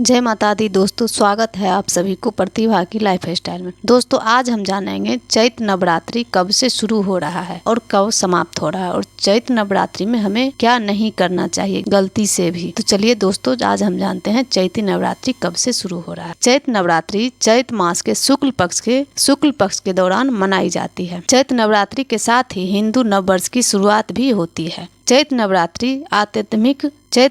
जय माता दी दोस्तों, स्वागत है आप सभी को प्रतिभा की लाइफ स्टाइल में। दोस्तों आज हम जानेंगे चैत्र नवरात्रि कब से शुरू हो रहा है और कब समाप्त हो रहा है और चैत्र नवरात्रि में हमें क्या नहीं करना चाहिए गलती से भी। तो चलिए दोस्तों आज हम जानते हैं चैत्र नवरात्रि कब से शुरू हो रहा है। चैत्र नवरात्रि चैत्र मास के शुक्ल पक्ष के दौरान मनाई जाती है। चैत्र नवरात्रि के साथ ही हिंदू नववर्ष की शुरुआत भी होती है। चैत्र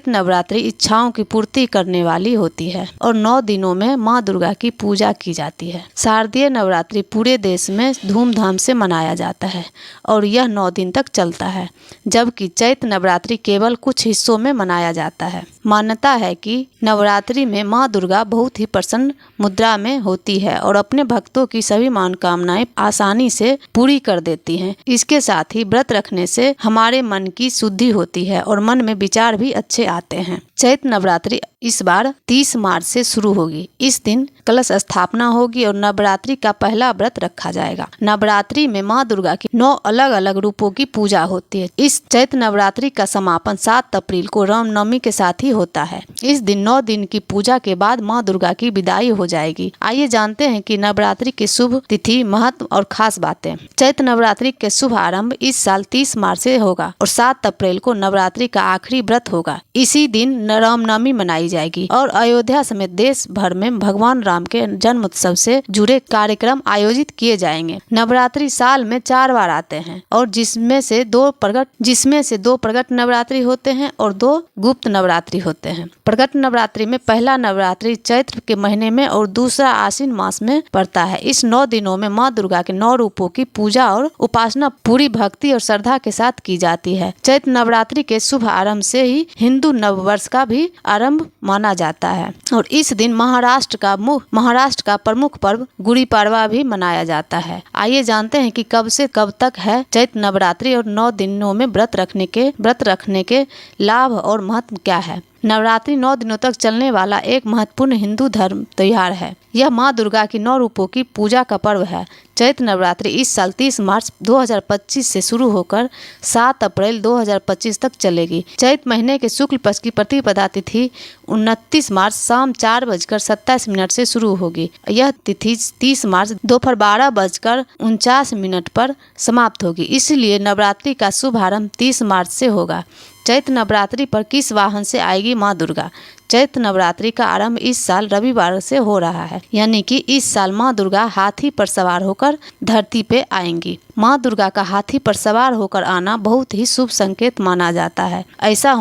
नवरात्रि इच्छाओं की पूर्ति करने वाली होती है और 9 दिनों में माँ दुर्गा की पूजा की जाती है। शारदीय नवरात्रि पूरे देश में धूमधाम से मनाया जाता है और यह 9 दिन तक चलता है, जबकि चैत्र नवरात्रि केवल कुछ हिस्सों में मनाया जाता है। मान्यता है कि नवरात्रि में माँ दुर्गा बहुत ही प्रसन्न मुद्रा में होती है और अपने भक्तों की सभी मनोकामनाएं आसानी से पूरी कर देती हैं। इसके साथ ही व्रत रखने से हमारे मन की शुद्धि होती है और मन में विचार भी अच्छे आते हैं। चैत्र नवरात्रि इस बार 30 मार्च से शुरू होगी। इस दिन कलश स्थापना होगी और नवरात्रि का पहला व्रत रखा जाएगा। नवरात्रि में माँ दुर्गा की 9 अलग अलग रूपों की पूजा होती है। इस चैत्र नवरात्रि का समापन 7 अप्रैल को रामनवमी के साथ ही होता है। इस दिन 9 दिन की पूजा के बाद माँ दुर्गा की विदाई हो जाएगी। आइए जानते हैं कि नवरात्रि की शुभ तिथि, महत्व और खास बातें। चैत्र नवरात्रि के शुभ आरंभ इस साल 30 मार्च से होगा और 7 अप्रैल को नवरात्रि का आखिरी व्रत होगा। इसी दिन रामनवमी मनाई जाएगी और अयोध्या समेत देश भर में भगवान राम के जन्म उत्सव से जुड़े कार्यक्रम आयोजित किए जाएंगे। नवरात्रि साल में 4 बार आते हैं और जिसमें से 2 प्रकट नवरात्रि होते हैं और 2 गुप्त नवरात्रि होते हैं। प्रकट नवरात्रि में पहला नवरात्रि चैत्र के महीने में और दूसरा आश्विन मास में पड़ता है। इस 9 दिनों में माँ दुर्गा के 9 रूपों की पूजा और उपासना पूरी भक्ति और श्रद्धा के साथ की जाती है। चैत्र नवरात्रि के शुभ आरंभ से ही हिंदू नववर्ष का भी आरंभ माना जाता है और इस दिन महाराष्ट्र का प्रमुख पर्व गुड़ी पाड़वा भी मनाया जाता है। आइए जानते हैं कि कब से कब तक है चैत्र नवरात्रि और 9 दिनों में व्रत रखने के लाभ और महत्व क्या है। नवरात्रि 9 दिनों तक चलने वाला एक महत्वपूर्ण हिंदू धर्म त्योहार है। यह माँ दुर्गा की 9 रूपों की पूजा का पर्व है। चैत्र नवरात्रि इस साल 30 मार्च 2025 से शुरू होकर 7 अप्रैल 2025 तक चलेगी। चैत्र महीने के शुक्ल पक्ष की प्रतिपदा तिथि 29 मार्च शाम 4:27 से शुरू होगी। यह तिथि 30 मार्च दोपहर 12:49 पर समाप्त होगी। इसलिए नवरात्रि का शुभारंभ 30 मार्च से होगा। चैत्र नवरात्रि पर किस वाहन से आएगी माँ दुर्गा। चैत्र नवरात्रि का आरंभ इस साल रविवार से हो रहा है, यानी कि इस साल माँ दुर्गा हाथी पर सवार होकर धरती पे आएंगी। माँ दुर्गा का हाथी पर सवार होकर आना बहुत ही शुभ संकेत माना जाता है। ऐसा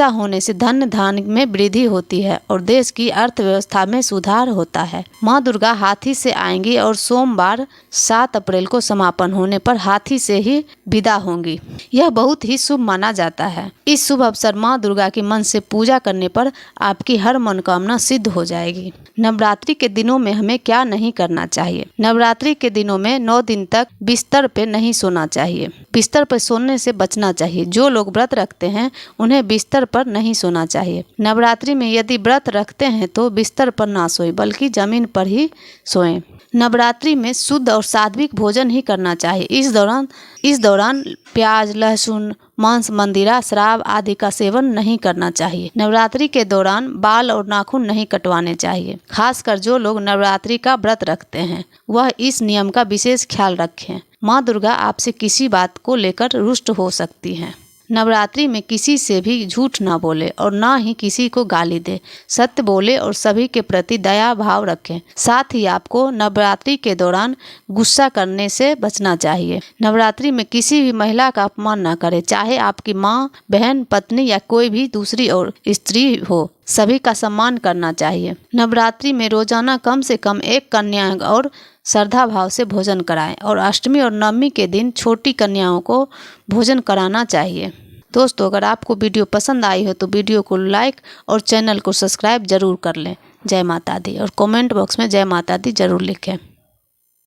होने से धन धान्य में वृद्धि होती है और देश की अर्थव्यवस्था में सुधार होता है। माँ दुर्गा हाथी से आएंगी और सोमवार 7 अप्रैल को समापन होने पर हाथी से ही विदा होंगी। यह बहुत ही शुभ माना जाता है। इस शुभ अवसर माँ दुर्गा की मन से पूजा करने पर आपकी हर मनोकामना सिद्ध हो जाएगी। नवरात्रि के दिनों में हमें क्या नहीं करना चाहिए। नवरात्रि के दिनों में 9 दिन तक बिस्तर पे नहीं सोना चाहिए। बिस्तर पर सोने से बचना चाहिए। जो लोग व्रत रखते हैं उन्हें बिस्तर पर नहीं सोना चाहिए। नवरात्रि में यदि व्रत रखते हैं तो बिस्तर पर ना सोए बल्कि जमीन पर ही सोएं। नवरात्रि में शुद्ध और सात्विक भोजन ही करना चाहिए। इस दौरान प्याज, लहसुन, मांस, मंदिरा, शराब आदि का सेवन नहीं करना चाहिए। नवरात्रि के दौरान बाल और नाखून नहीं कटवाने चाहिए। खासकर जो लोग नवरात्रि का व्रत रखते हैं वह इस नियम का विशेष ख्याल रखें। माँ दुर्गा आपसे किसी बात को लेकर रुष्ट हो सकती हैं। नवरात्रि में किसी से भी झूठ ना बोले और ना ही किसी को गाली दे। सत्य बोले और सभी के प्रति दया भाव रखें। साथ ही आपको नवरात्रि के दौरान गुस्सा करने से बचना चाहिए। नवरात्रि में किसी भी महिला का अपमान ना करें, चाहे आपकी माँ, बहन, पत्नी या कोई भी दूसरी और स्त्री हो। सभी का सम्मान करना चाहिए। नवरात्रि में रोजाना कम से कम 1 कन्या और श्रद्धा भाव से भोजन कराएं और अष्टमी और नवमी के दिन छोटी कन्याओं को भोजन कराना चाहिए। दोस्तों अगर आपको वीडियो पसंद आई हो तो वीडियो को लाइक और चैनल को सब्सक्राइब जरूर कर लें। जय माता दी और कमेंट बॉक्स में जय माता दी जरूर लिखें।